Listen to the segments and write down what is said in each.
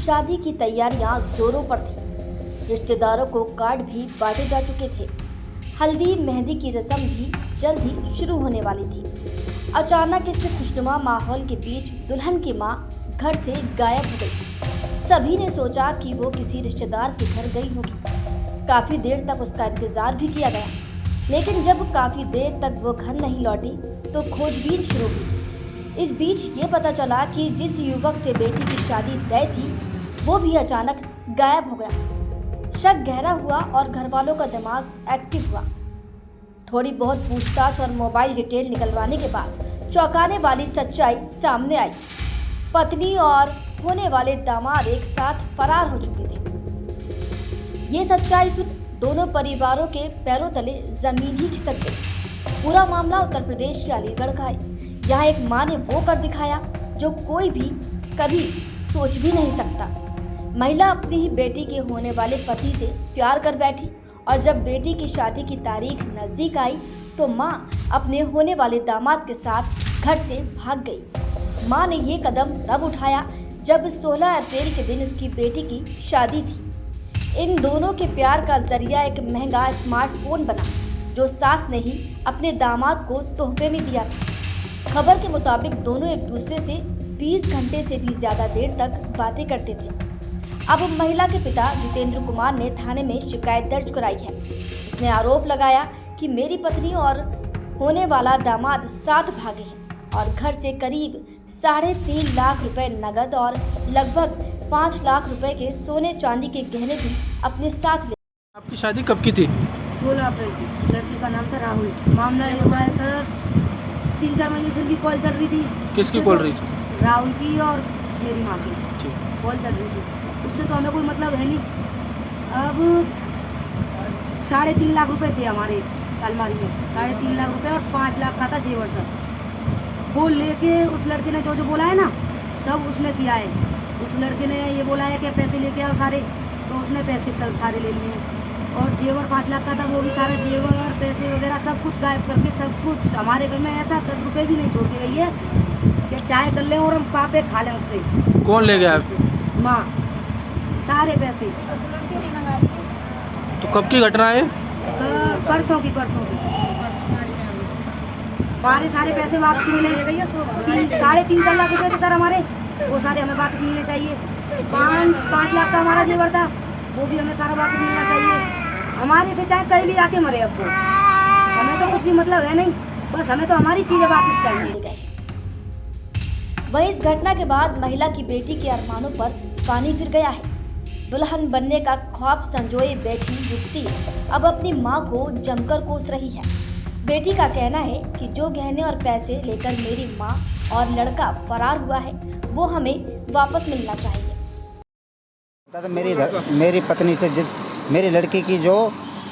शादी की तैयारियां जोरों पर थी। रिश्तेदारों को कार्ड भी बांटे जा चुके थे। हल्दी मेहंदी की रस्म भी जल्द ही शुरू होने वाली थी। अचानक इस खुशनुमा माहौल के बीच दुल्हन की मां घर से गायब हो गई। सभी ने सोचा कि वो किसी रिश्तेदार के घर गई होगी। काफी देर तक उसका इंतजार भी किया गया, लेकिन जब काफी देर तक वो घर नहीं लौटी तो खोजबीन शुरू हुई। इस बीच ये पता चला कि जिस युवक से बेटी की शादी तय थी वो भी अचानक गायब हो गया। शक गहरा हुआ और घर वालों का दिमाग एक्टिव हुआ। थोड़ी बहुत पूछताछ और मोबाइल डिटेल निकलवाने के बाद चौंकाने वाली सच्चाई सामने आई। पत्नी और होने वाले दामाद एक साथ फरार हो चुके थे। ये सच्चाई सुन दोनों परिवारों के पैरों तले जमीन ही खिसक गई। पूरा मामला उत्तर प्रदेश के अलीगढ़ का है। यहाँ एक मां ने वो कर दिखाया जो कोई भी कभी सोच भी नहीं सकता। महिला अपनी ही बेटी के होने वाले पति से प्यार कर बैठी और जब बेटी की शादी की तारीख नजदीक आई तो मां अपने होने वाले दामाद के साथ घर से भाग गई। मां ने ये कदम तब उठाया जब 16 अप्रैल के दिन उसकी बेटी की शादी थी। इन दोनों के प्यार का जरिया एक महंगा स्मार्टफोन बना जो सास ने ही अपने दामाद को तोहफे में दिया था। खबर के मुताबिक दोनों एक दूसरे से 20 घंटे से भी ज्यादा देर तक बातें करते थे। अब महिला के पिता जितेंद्र कुमार ने थाने में शिकायत दर्ज कराई है। उसने आरोप लगाया कि मेरी पत्नी और होने वाला दामाद साथ भागे हैं और घर से करीब 3.5 लाख रुपए नगद और लगभग 5 लाख रुपए के सोने चांदी के गहने भी अपने साथ ले। आपकी शादी कब की थी? 16 अप्रैल की। लड़की का नाम था राहुल। मामला ये हुआ है सर, 3-4 महीने से उनकी कॉल चल रही थी। किसकी कॉल रही थी? राहुल की और मेरी माँ की कॉल चल रही थी। उससे तो हमें कोई मतलब है नहीं। अब 3.5 लाख रुपए थे हमारे अलमारी में, 3.5 लाख रुपए और 5 लाख का था जेवर सर। वो लेके उस लड़के ने जो बोला है ना सब उसने किया है। उस लड़के ने ये बोला है कि पैसे लेके आओ सारे, तो उसने पैसे सारे ले लिए और जेवर 5 लाख का था, वो भी सारा जेवर पैसे वगैरह सब कुछ गायब करके सब कुछ हमारे घर में ऐसा 10 रुपये भी नहीं छोड़ के गई है कि चाय कर लें और हम पापे खा लें उससे। कौन ले गया? माँ, सारे पैसे। तो कब की घटना है? परसों की। हमारे सारे पैसे वापस मिले। 3.5-4 लाख रुपए थे सर हमारे, वो सारे हमें वापस मिलने चाहिए। 5 लाख का हमारा जेवर था, वो भी हमें सारा वापस मिलना चाहिए। हमारे से चाहे कहीं भी आके मरे अब वो, हमें तो कुछ भी मतलब है नहीं, बस हमें तो हमारी चीजें वापस चाहिए। वहीं इस घटना के बाद महिला की बेटी के अरमानों पर पानी फिर गया है। दुल्हन बनने का ख्वाब संजोए बैठी युवती अब अपनी मां को जमकर कोस रही है। बेटी का कहना है कि जो गहने और पैसे लेकर मेरी मां और लड़का फरार हुआ है वो हमें वापस मिलना चाहिए। तो मेरी पत्नी से जिस मेरी लड़की की जो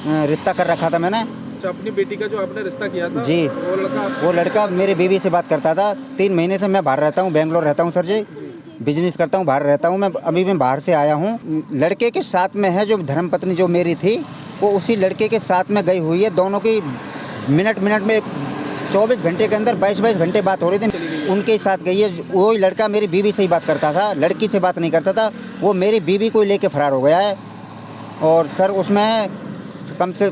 रिश्ता कर रखा था मैंने, अपनी बेटी का जो आपने रिश्ता किया था जी, वो लड़का मेरी बीवी से बात करता था। 3 महीने से मैं बाहर रहता हूँ, बेंगलोर रहता हूँ सर जी, बिजनेस करता हूँ, बाहर रहता हूँ मैं। अभी मैं बाहर से आया हूँ। लड़के के साथ में है जो धर्मपत्नी जो मेरी थी, वो उसी लड़के के साथ में गई हुई है। दोनों की मिनट में 24 घंटे के अंदर 22 घंटे बात हो रही थी। उनके साथ गई है। वही लड़का मेरी बीवी से ही बात करता था, लड़की से बात नहीं करता था। वो मेरी बीवी को लेके फरार हो गया है। और सर उसमें कम से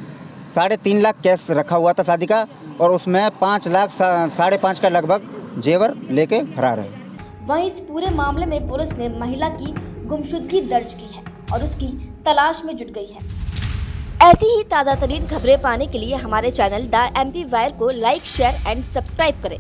3.5 लाख कैश रखा हुआ था शादी का, और उसमें 5 लाख 5.5 का लगभग जेवर लेके फरार है। वहीं इस पूरे मामले में पुलिस ने महिला की गुमशुदगी दर्ज की है और उसकी तलाश में जुट गई है। ऐसी ही ताज़ा तरीन खबरें पाने के लिए हमारे चैनल द MP वायर को लाइक, शेयर एंड सब्सक्राइब करें।